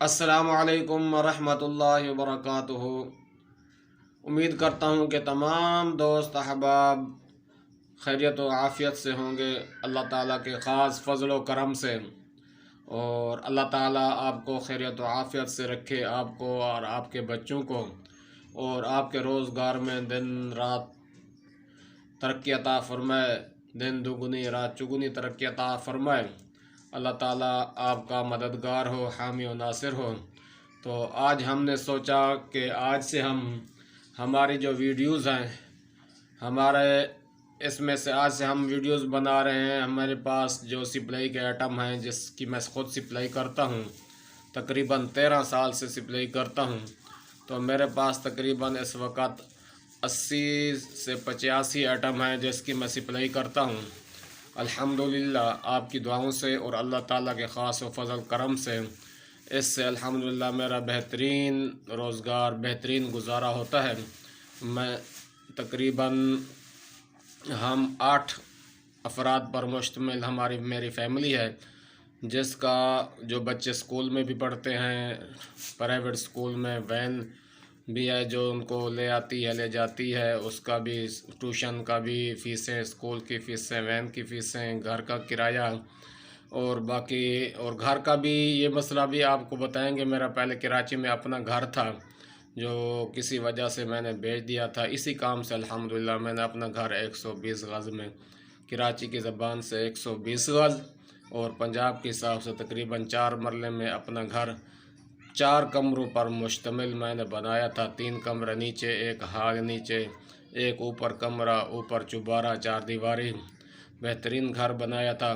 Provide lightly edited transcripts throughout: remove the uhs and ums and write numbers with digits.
अस्सलामु अलैकुम वरहमतुल्लाहि वबरकातुहू। उम्मीद करता हूँ कि तमाम दोस्त अहबाब खैरियत व आफ़ियत से होंगे अल्लाह ताला के ख़ास फ़ज़ल व करम से। और अल्लाह ताला आपको खैरियत व आफ़ियत से रखे, आपको और आपके बच्चों को, और आपके रोज़गार में दिन रात तरक्की अता फ़रमाए, दिन दुगुनी रात चुगुनी तरक्की अता फ़रमाए। अल्लाह ताला आपका मददगार हो, हामी व नासिर हो। तो आज हमने सोचा कि आज से हम हमारी जो वीडियोज़ हैं हमारे इसमें से आज से हम वीडियोज़ बना रहे हैं। हमारे पास जो सिप्लाई के आइटम हैं जिसकी मैं ख़ुद सिप्लाई करता हूँ, तकरीबन 13 साल से सिप्लाई करता हूँ। तो मेरे पास तकरीबन इस वक्त 80 से 85 आइटम हैं जिसकी मैं सिप्लाई करता हूँ। अल्हम्दुलिल्लाह आपकी दुआओं से और अल्लाह ताला के ख़ास व फज़ल करम से इससे अल्हम्दुलिल्लाह मेरा बेहतरीन रोज़गार, बेहतरीन गुजारा होता है। मैं तकरीबन हम 8 अफराद पर मुश्तमिल हमारी मेरी फ़ैमिली है, जिसका जो बच्चे स्कूल में भी पढ़ते हैं, प्राइवेट स्कूल में वैन भी है जो उनको ले आती है ले जाती है, उसका भी ट्यूशन का भी फ़ीसें, स्कूल की फ़ीसें, वैन की फ़ीसें, घर का किराया और बाकी और घर का भी ये मसला भी आपको बताएंगे। मेरा पहले कराची में अपना घर था जो किसी वजह से मैंने बेच दिया था। इसी काम से अल्हम्दुलिल्लाह मैंने अपना घर 120 गज़ में, कराची की ज़बान से 120 गज़ और पंजाब के हिसाब से तकरीबन 4 मरले में अपना घर 4 कमरों पर मुश्तमिल मैंने बनाया था। 3 कमरे नीचे, एक हाल नीचे, एक ऊपर कमरा, ऊपर चुबारा, 4 दीवारी, बेहतरीन घर बनाया था।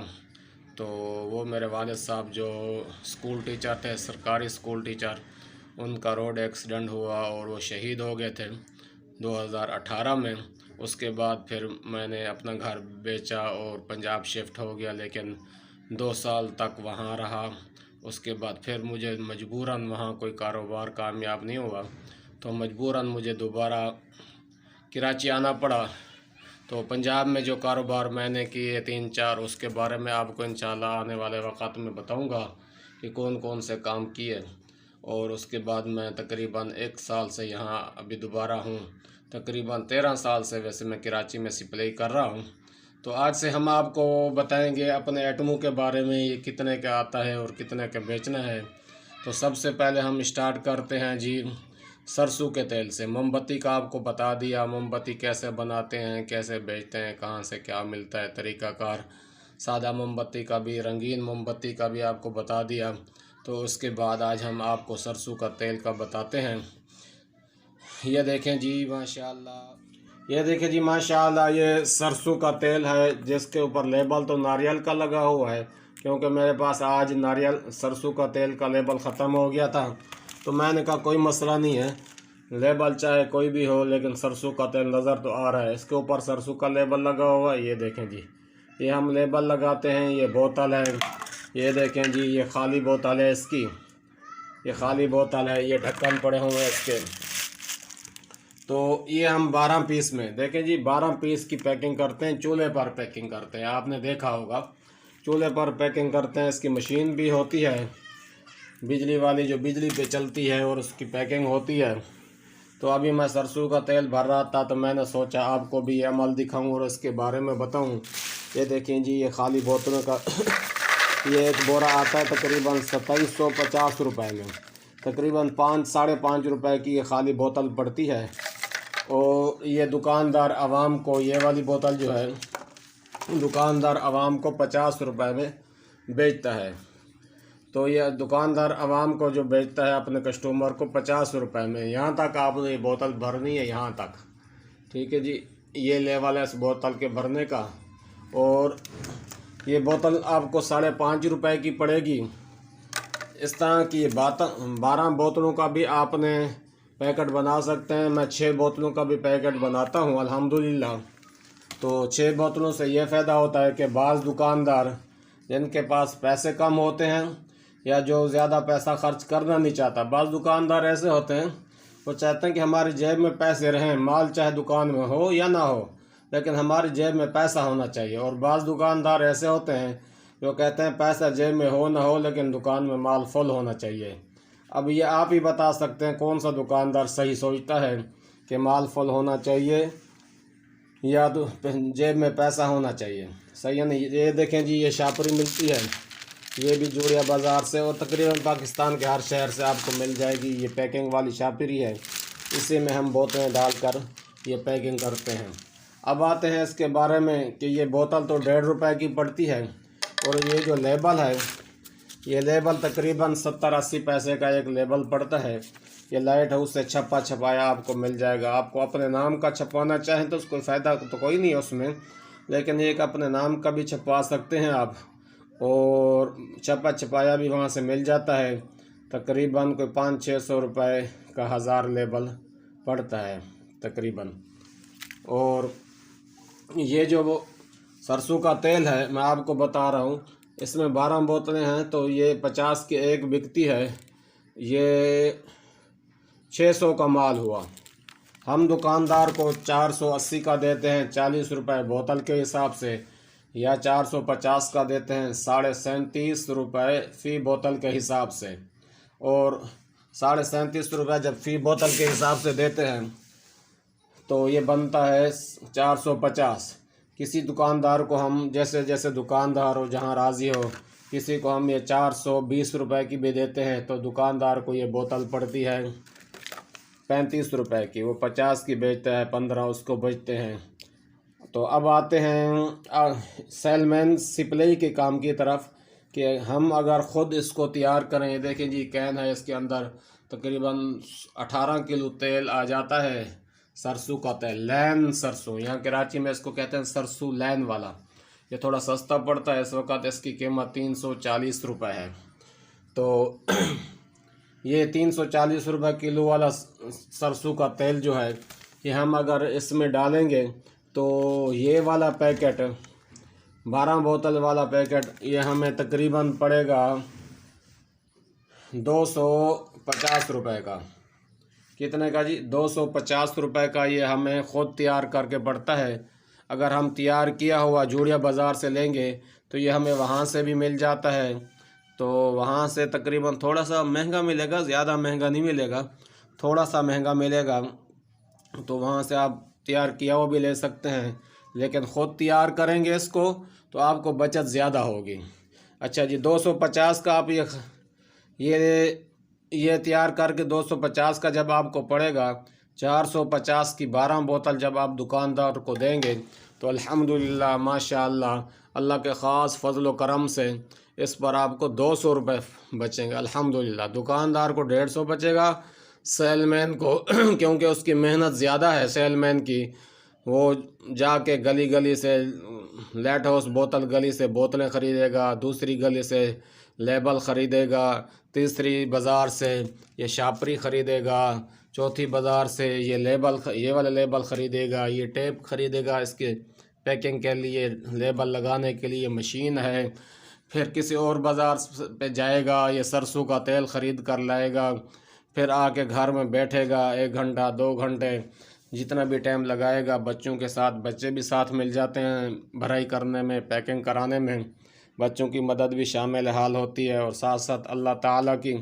तो वो मेरे वालिद साहब जो स्कूल टीचर थे, सरकारी स्कूल टीचर, उनका रोड एक्सीडेंट हुआ और वो शहीद हो गए थे 2018 में। उसके बाद फिर मैंने अपना घर बेचा और पंजाब शिफ्ट हो गया, लेकिन 2 साल तक वहाँ रहा। उसके बाद फिर मुझे मजबूरन वहाँ कोई कारोबार कामयाब नहीं हुआ, तो मजबूरन मुझे दोबारा कराची आना पड़ा। तो पंजाब में जो कारोबार मैंने किए 3-4, उसके बारे में आपको इंशाल्लाह आने वाले वक़्त में बताऊंगा कि कौन कौन से काम किए। और उसके बाद मैं तकरीबन 1 साल से यहाँ अभी दोबारा हूँ। तकरीबन 13 साल से वैसे मैं कराची में सिप्लाई कर रहा हूँ। तो आज से हम आपको बताएंगे अपने आइटमों के बारे में, ये कितने का आता है और कितने का बेचना है। तो सबसे पहले हम स्टार्ट करते हैं जी सरसों के तेल से। मोमबत्ती का आपको बता दिया, मोमबत्ती कैसे बनाते हैं, कैसे बेचते हैं, कहाँ से क्या मिलता है, तरीक़ाकार। सादा मोमबत्ती का भी, रंगीन मोमबत्ती का भी आपको बता दिया। तो उसके बाद आज हम आपको सरसों का तेल का बताते हैं। ये देखें जी माशाल्लाह, ये देखें जी माशाल्लाह, ये सरसों का तेल है जिसके ऊपर लेबल तो नारियल का लगा हुआ है, क्योंकि मेरे पास आज नारियल सरसों का तेल का लेबल ख़त्म हो गया था। तो मैंने कहा कोई मसला नहीं है, लेबल चाहे कोई भी हो, लेकिन सरसों का तेल नज़र तो आ रहा है। इसके ऊपर सरसों का लेबल लगा हुआ है। ये देखें जी, ये हम लेबल लगाते हैं। ये बोतल है, ये देखें जी, ये खाली बोतल है इसकी, ये खाली बोतल है, ये ढक्कन पड़े हुए हैं इसके। तो ये हम 12 पीस में, देखें जी, 12 पीस की पैकिंग करते हैं, चूल्हे पर पैकिंग करते हैं। आपने देखा होगा चूल्हे पर पैकिंग करते हैं। इसकी मशीन भी होती है बिजली वाली, जो बिजली पे चलती है, और उसकी पैकिंग होती है। तो अभी मैं सरसों का तेल भर रहा था, तो मैंने सोचा आपको भी ये अमल दिखाऊं और इसके बारे में बताऊं। ये देखें जी, ये खाली बोतलों का ये एक बोरा आता है तकरीबन 2750 रुपये में, तकरीबन 5-5.5 रुपये की ये खाली बोतल पड़ती है। और ये दुकानदार आवाम को, ये वाली बोतल जो है, दुकानदार आवाम को 50 रुपये में बेचता है। तो ये दुकानदार आवाम को जो बेचता है अपने कस्टमर को 50 रुपये में। यहाँ तक आपने ये बोतल भरनी है, यहाँ तक, ठीक है जी। ये लेवल है इस बोतल के भरने का। और ये बोतल आपको 5.5 रुपये की पड़ेगी। इस तरह की 12 बोतलों का भी आपने पैकेट बना सकते हैं। मैं 6 बोतलों का भी पैकेट बनाता हूँ अल्हम्दुलिल्लाह। तो 6 बोतलों से ये फ़ायदा होता है कि बाज़ दुकानदार जिनके पास पैसे कम होते हैं या जो ज़्यादा पैसा खर्च करना नहीं चाहता, बाज़ दुकानदार ऐसे होते हैं वो चाहते हैं कि हमारी जेब में पैसे रहें, माल चाहे दुकान में हो या ना हो, लेकिन हमारी जेब में पैसा होना चाहिए। और बाज़ दुकानदार ऐसे होते हैं जो कहते हैं पैसा जेब में हो ना हो, लेकिन दुकान में माल फुल होना चाहिए। अब ये आप ही बता सकते हैं कौन सा दुकानदार सही सोचता है कि माल फुल होना चाहिए या तो जेब में पैसा होना चाहिए, सही है नहीं। ये देखें जी, ये शापरी मिलती है, ये भी जोड़िया बाज़ार से, और तकरीबन पाकिस्तान के हर शहर से आपको मिल जाएगी। ये पैकिंग वाली शापरी है, इसी में हम बोतलें डालकर ये पैकिंग करते हैं। अब आते हैं इसके बारे में कि ये बोतल तो 1.5 रुपए की पड़ती है, और ये जो लेबल है, ये लेबल तकरीबन 70-80 पैसे का एक लेबल पड़ता है। ये लाइट हाउस से छपा छपाया आपको मिल जाएगा। आपको अपने नाम का छपवाना चाहें तो उसको फ़ायदा तो कोई नहीं है उसमें, लेकिन एक अपने नाम का भी छपवा सकते हैं आप, और छपा छपाया भी वहाँ से मिल जाता है। तकरीबन कोई 500-600 रुपये का 1000 लेबल पड़ता है तकरीबन। और ये जो वो सरसों का तेल है, मैं आपको बता रहा हूँ, इसमें 12 बोतलें हैं, तो ये 50 की एक बिकती है। ये 600 का माल हुआ। हम दुकानदार को 480 का देते हैं 40 रुपये बोतल के हिसाब से, या 450 का देते हैं 37.5 रुपये फ़ी बोतल के हिसाब से। और 37.5 रुपये जब फ़ी बोतल के हिसाब से देते हैं तो ये बनता है 450। किसी दुकानदार को हम, जैसे जैसे दुकानदार हो जहाँ राज़ी हो, किसी को हम ये 420 रुपये की भी देते हैं, तो दुकानदार को ये बोतल पड़ती है 35 रुपये की। वो 50 की बेचता है, 15 उसको बेचते हैं। तो अब आते हैं सेलमैन सप्लाई के काम की तरफ, कि हम अगर ख़ुद इसको तैयार करें। देखें जी, कैन है, इसके अंदर तकरीबन 18 किलो तेल आ जाता है, सरसों का तेल, लैन सरसों, यहाँ कराची में इसको कहते हैं सरसों लैन वाला। ये थोड़ा सस्ता पड़ता है इस वक्त, इसकी कीमत 340 रुपये है। तो ये 340 रुपये किलो वाला सरसों का तेल जो है, ये हम अगर इसमें डालेंगे तो ये वाला पैकेट, 12 बोतल वाला पैकेट, ये हमें तकरीबन पड़ेगा 250 रुपये का। कितने का जी? 250 रुपये का ये हमें ख़ुद तैयार करके पड़ता है। अगर हम तैयार किया हुआ जोड़िया बाज़ार से लेंगे तो ये हमें वहाँ से भी मिल जाता है, तो वहाँ से तकरीबन थोड़ा सा महंगा मिलेगा, ज़्यादा महंगा नहीं मिलेगा, थोड़ा सा महंगा मिलेगा। तो वहाँ से आप तैयार किया हुआ भी ले सकते हैं, लेकिन ख़ुद तैयार करेंगे इसको तो आपको बचत ज़्यादा होगी। अच्छा जी, 250 का आप ये तैयार करके 250 का जब आपको पड़ेगा, 450 की 12 बोतल जब आप दुकानदार को देंगे तो अल्हम्दुलिल्लाह माशाअल्लाह, अल्लाह के ख़ास फजल व करम से इस पर आपको 200 रुपये बचेंगे अल्हम्दुलिल्लाह। दुकानदार को 150 बचेगा, सेलमैन को क्योंकि उसकी मेहनत ज़्यादा है सेलमैन की, वो जाके गली गली से, लाइट हाउस बोतल गली से बोतलें ख़रीदेगा, दूसरी गली से लेबल ख़रीदेगा, तीसरी बाज़ार से ये शापरी ख़रीदेगा, चौथी बाज़ार से ये वाला लेबल ख़रीदेगा, ये टेप ख़रीदेगा, इसके पैकिंग के लिए लेबल लगाने के लिए मशीन है। फिर किसी और बाज़ार पे जाएगा, ये सरसों का तेल ख़रीद कर लाएगा, फिर आके घर में बैठेगा 1 घंटा 2 घंटे, जितना भी टाइम लगाएगा। बच्चों के साथ, बच्चे भी साथ मिल जाते हैं भराई करने में, पैकिंग कराने में, बच्चों की मदद भी शामिल हाल होती है, और साथ साथ अल्लाह ताला की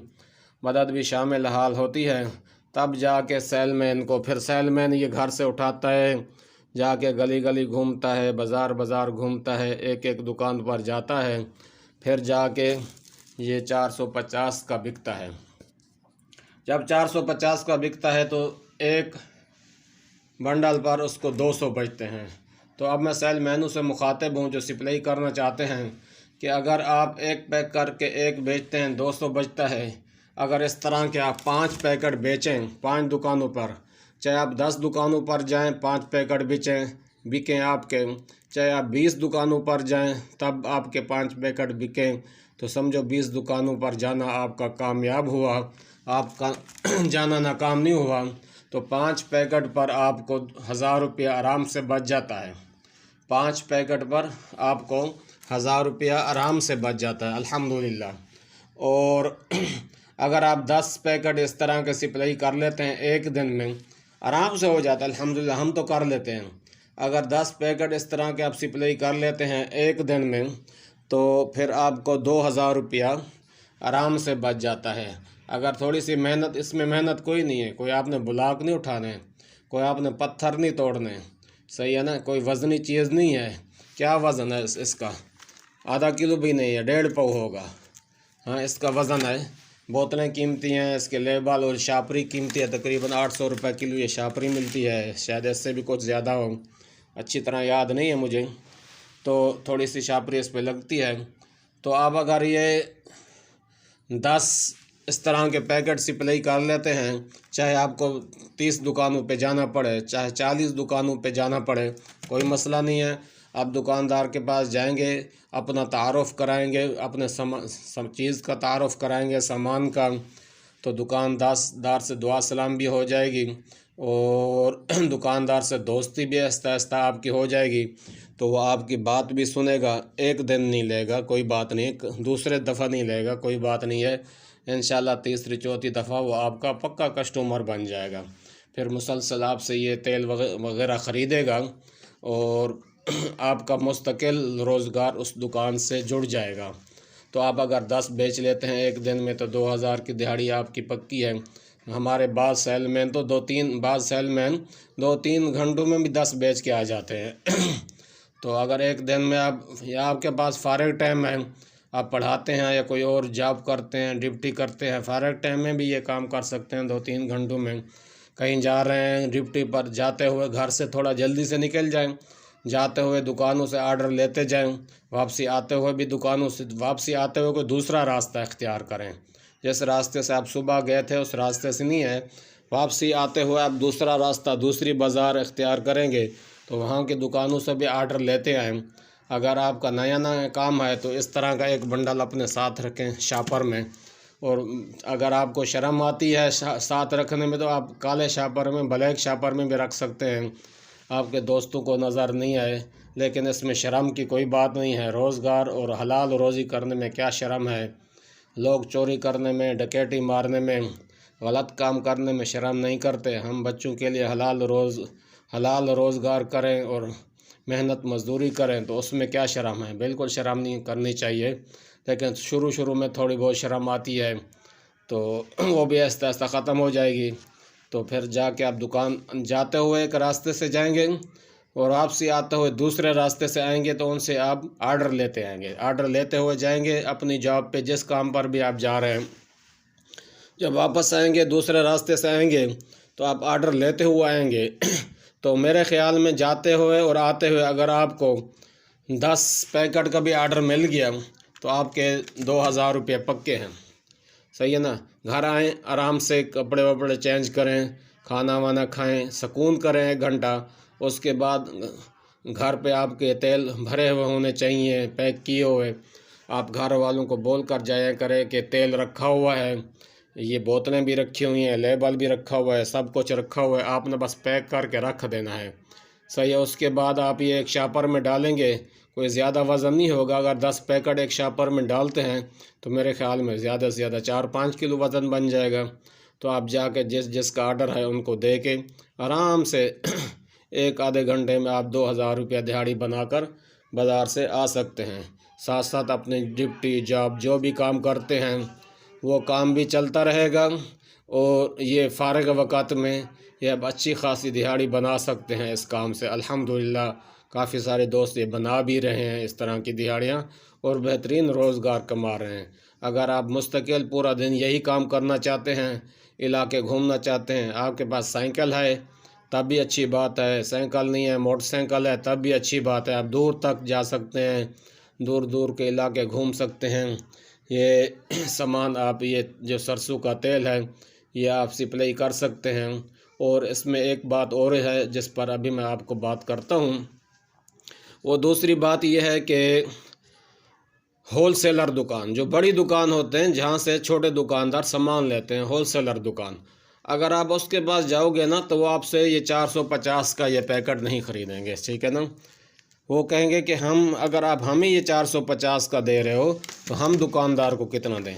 मदद भी शामिल हाल होती है। तब जाके सेलमैन को, फिर सेलमैन ये घर से उठाता है, जाके गली गली घूमता है, बाज़ार बाज़ार घूमता है, एक एक दुकान पर जाता है, फिर जाके ये 450 का बिकता है। जब 450 का बिकता है तो एक बंडल पर उसको 200 बचते हैं। तो अब मैं सेलमैनों से मुखातिब हूँ जो सप्लाई करना चाहते हैं कि अगर आप एक पैक करके एक बेचते हैं 200 बचता है। अगर इस तरह के आप 5 पैकेट बेचें 5 दुकानों पर, चाहे आप 10 दुकानों पर जाएं 5 पैकेट बिकें आपके, चाहे आप 20 दुकानों पर जाएं तब आपके 5 पैकेट बिकें, तो समझो 20 दुकानों पर जाना आपका कामयाब हुआ, आपका जाना नाकाम नहीं हुआ। तो 5 पैकेट पर आपको 1000 रुपया आराम से बच जाता है। 5 पैकेट पर आपको 1000 रुपया आराम से बच जाता है अल्हम्दुलिल्लाह। और अगर आप 10 पैकेट इस तरह के सप्लाई कर लेते हैं एक दिन में, आराम से हो जाता है अल्हम्दुलिल्लाह, हम तो कर लेते हैं। अगर 10 पैकेट इस तरह के आप सप्लाई कर लेते हैं एक दिन में, तो फिर आपको 2000 रुपया आराम से बच जाता है। अगर थोड़ी सी मेहनत, इसमें मेहनत कोई नहीं है, कोई आपने ब्लॉक नहीं उठाने, कोई आपने पत्थर नहीं तोड़ने, सही है ना, कोई वज़नी चीज़ नहीं है। क्या वज़न है इसका? आधा किलो भी नहीं है, 1.5 पाव होगा। हाँ, इसका वज़न है। बोतलें कीमती हैं, इसके लेबल और शापरी कीमती है। तकरीबन 800 रुपये किलो ये शापरी मिलती है, शायद इससे भी कुछ ज़्यादा हो, अच्छी तरह याद नहीं है मुझे। तो थोड़ी सी शापरी इस पर लगती है। तो आप अगर ये 10 इस तरह के पैकेट सप्लाई कर लेते हैं, चाहे आपको 30 दुकानों पे जाना पड़े, चाहे 40 दुकानों पे जाना पड़े, कोई मसला नहीं है। आप दुकानदार के पास जाएंगे, अपना तारुफ़ कराएंगे, अपने सब चीज़ का तारुफ़ कराएंगे, सामान का, तो दुकानदार से दुआ सलाम भी हो जाएगी और दुकानदार से दोस्ती भी आहिस्ता आहिस्ता आपकी हो जाएगी। तो वो आपकी बात भी सुनेगा, एक दिन नहीं लेगा, कोई बात नहीं, दूसरे दफ़ा नहीं लेगा, कोई बात नहीं है। इंशाल्लाह तीसरी चौथी दफ़ा वो आपका पक्का कस्टमर बन जाएगा। फिर मुसलसल आपसे ये तेल वगैरह ख़रीदेगा और आपका मुस्तकिल रोज़गार उस दुकान से जुड़ जाएगा। तो आप अगर 10 बेच लेते हैं एक दिन में, तो 2000 की दिहाड़ी आपकी पक्की है। हमारे बाद सेलमैन तो 2-3 घंटों में भी 10 बेच के आ जाते हैं। तो अगर एक दिन में आप, या आपके पास फ़ारग टाइम है, आप पढ़ाते हैं या कोई और जॉब करते हैं, ड्यूटी करते हैं, फ़ारग टाइम में भी ये काम कर सकते हैं। 2-3 घंटों में कहीं जा रहे हैं ड्यूटी पर, जाते हुए घर से थोड़ा जल्दी से निकल जाएं, जाते हुए दुकानों से आर्डर लेते जाएं, वापसी आते हुए भी दुकानों से, वापसी आते हुए कोई दूसरा रास्ता इख्तियार करें। जिस रास्ते से आप सुबह गए थे उस रास्ते से नहीं है, वापसी आते हुए आप दूसरा रास्ता, दूसरी बाज़ार इख्तियार करेंगे, तो वहाँ की दुकानों से भी आर्डर लेते आएँ। अगर आपका नया नया काम है तो इस तरह का एक बंडल अपने साथ रखें शापर में। और अगर आपको शर्म आती है साथ रखने में, तो आप काले शापर में, ब्लैक शापर में भी रख सकते हैं, आपके दोस्तों को नज़र नहीं आए। लेकिन इसमें शर्म की कोई बात नहीं है। रोज़गार और हलाल रोज़ी करने में क्या शर्म है? लोग चोरी करने में, डकैती मारने में, गलत काम करने में शर्म नहीं करते। हम बच्चों के लिए हलाल रोज़गार करें और मेहनत मजदूरी करें, तो उसमें क्या शर्म है? बिल्कुल शर्म नहीं करनी चाहिए। लेकिन शुरू में थोड़ी बहुत शर्म आती है, तो वो भी आहिस्ता आहिस्ता ख़त्म हो जाएगी। तो फिर जाके आप दुकान, जाते हुए एक रास्ते से जाएंगे और वापसी आते हुए दूसरे रास्ते से आएंगे, तो उनसे आप आर्डर लेते आएंगे, आर्डर लेते हुए जाएंगे अपनी जॉब पे, जिस काम पर भी आप जा रहे हैं। जब वापस आएंगे, दूसरे रास्ते से आएंगे, तो आप आर्डर लेते हुए आएंगे। तो मेरे ख़्याल में जाते हुए और आते हुए अगर आपको 10 पैकेट का भी आर्डर मिल गया, तो आपके 2000 रुपये पक्के हैं, सही है ना। घर आएँ, आराम से कपड़े वपड़े चेंज करें, खाना वाना खाएं, सुकून करें 1 घंटा। उसके बाद घर पे आपके तेल भरे हुए होने चाहिए, पैक किए हुए। आप घर वालों को बोल कर जाया करें कि तेल रखा हुआ है, ये बोतलें भी रखी हुई हैं, लेबल भी रखा हुआ है, सब कुछ रखा हुआ है, आपने बस पैक करके रख देना है, सही है। उसके बाद आप ये एक शापर में डालेंगे, कोई ज़्यादा वज़न नहीं होगा। अगर 10 पैकेट एक शापर में डालते हैं तो मेरे ख़्याल में ज़्यादा से ज़्यादा 4-5 किलो वज़न बन जाएगा। तो आप जाके जिसका आर्डर है उनको दे के आराम से 1 आधे घंटे में आप 2000 रुपया दिहाड़ी बनाकर बाज़ार से आ सकते हैं। साथ साथ अपनी ड्यूटी, जॉब, जो भी काम करते हैं वो काम भी चलता रहेगा और ये फ़ारग वक़्त में ये अब अच्छी खासी दिहाड़ी बना सकते हैं इस काम से। अल्हम्दुलिल्लाह काफ़ी सारे दोस्त ये बना भी रहे हैं इस तरह की दिहाड़ियाँ और बेहतरीन रोज़गार कमा रहे हैं। अगर आप मुस्तकिल पूरा दिन यही काम करना चाहते हैं, इलाके घूमना चाहते हैं, आपके पास साइकिल है तब भी अच्छी बात है, साइकिल नहीं है, मोटरसाइकिल है तब भी अच्छी बात है। आप दूर तक जा सकते हैं, दूर दूर के इलाके घूम सकते हैं। ये सामान आप, ये जो सरसों का तेल है, ये आप सप्लाई कर सकते हैं। और इसमें एक बात और है जिस पर अभी मैं आपको बात करता हूँ, वो दूसरी बात यह है कि होलसेलर दुकान, जो बड़ी दुकान होते हैं जहाँ से छोटे दुकानदार सामान लेते हैं, होलसेलर दुकान, अगर आप उसके पास जाओगे ना, तो वो आपसे ये 450 का ये पैकेट नहीं ख़रीदेंगे, ठीक है ना। वो कहेंगे कि अगर आप हमें ये 450 का दे रहे हो तो हम दुकानदार को कितना दें।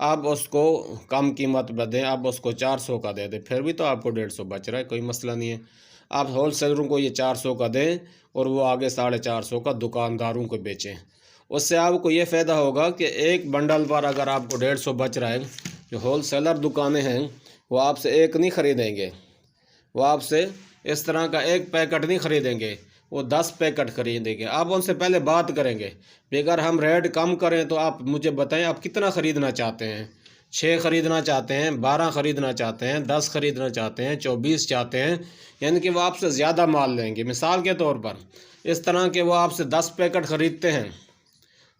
आप उसको कम कीमत पर दें, आप उसको 400 का दे दें, फिर भी तो आपको 150 बच रहा है, कोई मसला नहीं है। आप होलसेलरों को ये 400 का दें और वो आगे 450 का दुकानदारों को बेचें। उससे आपको ये फ़ायदा होगा कि एक बंडल पर अगर आपको 150 बच रहा है, जो होल सेलर दुकानें हैं वो आपसे एक नहीं ख़रीदेंगे, वो आपसे इस तरह का एक पैकेट नहीं ख़रीदेंगे, वो 10 पैकेट ख़रीदेंगे। आप उनसे पहले बात करेंगे कि अगर हम रेट कम करें तो आप मुझे बताएं आप कितना ख़रीदना चाहते हैं, 6 ख़रीदना चाहते हैं, 12 ख़रीदना चाहते हैं, 10 ख़रीदना चाहते हैं, 24 चाहते हैं, यानी कि वो आपसे ज़्यादा माल लेंगे। मिसाल के तौर पर इस तरह के वो आपसे 10 पैकेट ख़रीदते हैं,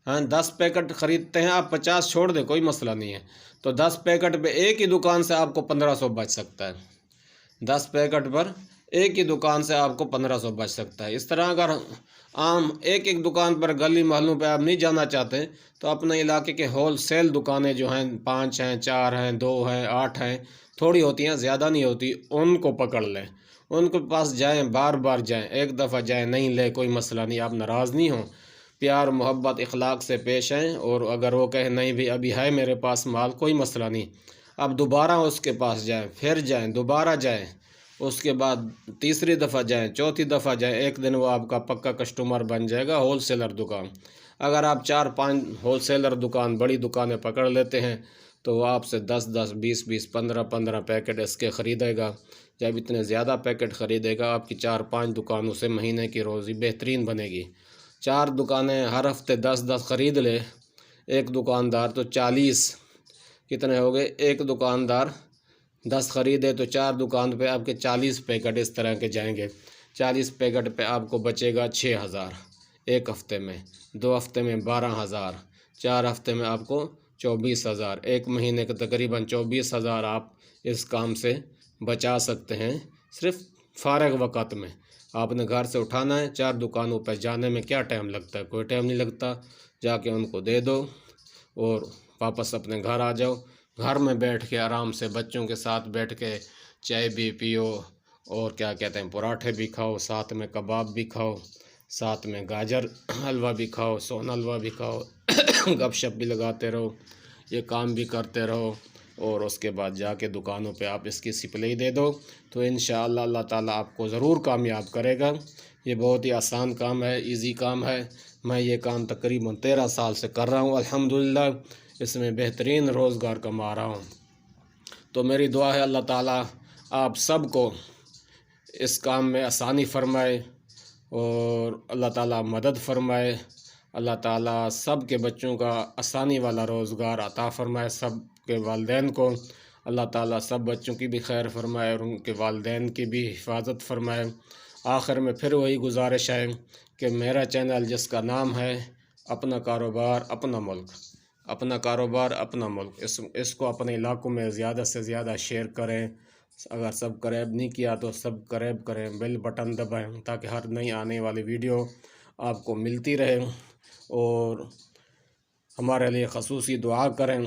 हाँ 10 पैकेट ख़रीदते हैं, आप 50 छोड़ दें कोई मसला नहीं है, तो 10 पैकेट पे एक ही दुकान से आपको 1500 बच सकता है। 10 पैकेट पर एक ही दुकान से आपको 1500 बच सकता है। इस तरह अगर आम एक एक दुकान पर गली मोहल्लों पे आप नहीं जाना चाहते तो अपने इलाके के होल सेल दुकानें जो हैं 5 हैं, 4 हैं, 2 हैं, 8 हैं, थोड़ी होती हैं, ज़्यादा नहीं होती, उनको पकड़ लें, उनके पास जाएं, बार बार जाएं, एक दफ़ा जाएं नहीं ले कोई मसला नहीं, आप नाराज़ नहीं हो, प्यार मोहब्बत इखलाक से पेश आएँ। और अगर वो कहे नहीं भी अभी है मेरे पास माल, कोई मसला नहीं, आप दोबारा उसके पास जाएं, फिर जाएं, दोबारा जाएं, उसके बाद तीसरी दफ़ा जाएं, चौथी दफ़ा जाएं, एक दिन वो आपका पक्का कस्टमर बन जाएगा। होल सेलर दुकान अगर आप 4-5 होल सेलर दुकान बड़ी दुकानें पकड़ लेते हैं तो वो आपसे 10-10, 20-20, 15-15 पैकेट इसके ख़रीदेगा। जब इतने ज़्यादा पैकेट ख़रीदेगा आपकी 4-5 दुकानों से महीने की रोज़ी बेहतरीन बनेगी। 4 दुकानें हर हफ्ते 10-10 ख़रीद ले एक दुकानदार, तो 40 कितने हो गए, एक दुकानदार 10 ख़रीदे तो 4 दुकान पे आपके 40 पैकेट इस तरह के जाएंगे। 40 पैकेट पे आपको बचेगा 6000 एक हफ़्ते में, 2 हफ्ते में 12000, 4 हफ्ते में आपको 24000, एक महीने के तकरीबन 24000 आप इस काम से बचा सकते हैं। सिर्फ फ़ारग वक़्त में आपने घर से उठाना है, 4 दुकानों पर जाने में क्या टाइम लगता है, कोई टाइम नहीं लगता, जाके उनको दे दो और वापस अपने घर आ जाओ। घर में बैठ के आराम से बच्चों के साथ बैठ के चाय भी पियो और क्या कहते हैं पराठे भी खाओ, साथ में कबाब भी खाओ, साथ में गाजर हलवा भी खाओ, सोन हलवा भी खाओ गपशप भी लगाते रहो, ये काम भी करते रहो और उसके बाद जाके दुकानों पे आप इसकी सप्लाई दे दो तो इंशाअल्लाह अल्लाह ताला आपको ज़रूर कामयाब करेगा। ये बहुत ही आसान काम है, इजी काम है। मैं ये काम तकरीबन 13 साल से कर रहा हूँ, अल्हम्दुलिल्लाह इसमें बेहतरीन रोज़गार कमा रहा हूँ। तो मेरी दुआ है अल्लाह ताला आप सबको इस काम में आसानी फ़रमाए और अल्लाह ताला मदद फ़रमाए। अल्लाह ताला सब के बच्चों का आसानी वाला रोज़गार अता फ़रमाए, सब के वालिदैन को अल्लाह ताला सब बच्चों की भी खैर फरमाए और उनके वालिदैन की भी हिफाजत फरमाए। आखिर में फिर वही गुजारिश है कि मेरा चैनल जिसका नाम है अपना कारोबार अपना मुल्क, अपना कारोबार अपना मुल्क, इसको अपने इलाकों में ज़्यादा से ज़्यादा शेयर करें। अगर सब्सक्राइब नहीं किया तो सब्सक्राइब करें, बेल बटन दबाएं ताकि हर नई आने वाली वीडियो आपको मिलती रहे और हमारे लिए ख़ुसूसी दुआ करें,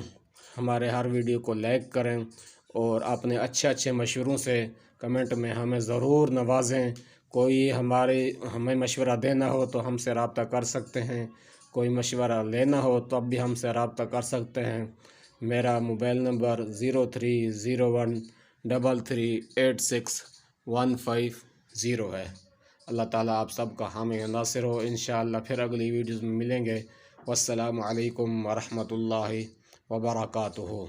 हमारे हर वीडियो को लाइक करें और अपने अच्छे अच्छे मशवरों से कमेंट में हमें ज़रूर नवाजें। कोई हमें मशवरा देना हो तो हमसे रब्ता कर सकते हैं, कोई मशवरा लेना हो तो अब भी हमसे रब्ता कर सकते हैं। मेरा मोबाइल नंबर 0301338615 है। अल्लाह ताला आप सबका हामी नासिर हो। इंशाअल्लाह फिर अगली वीडियोज़ में मिलेंगे। वस्सलामु अलैकुम वरहमतुल्लाहि वबरकातुहू।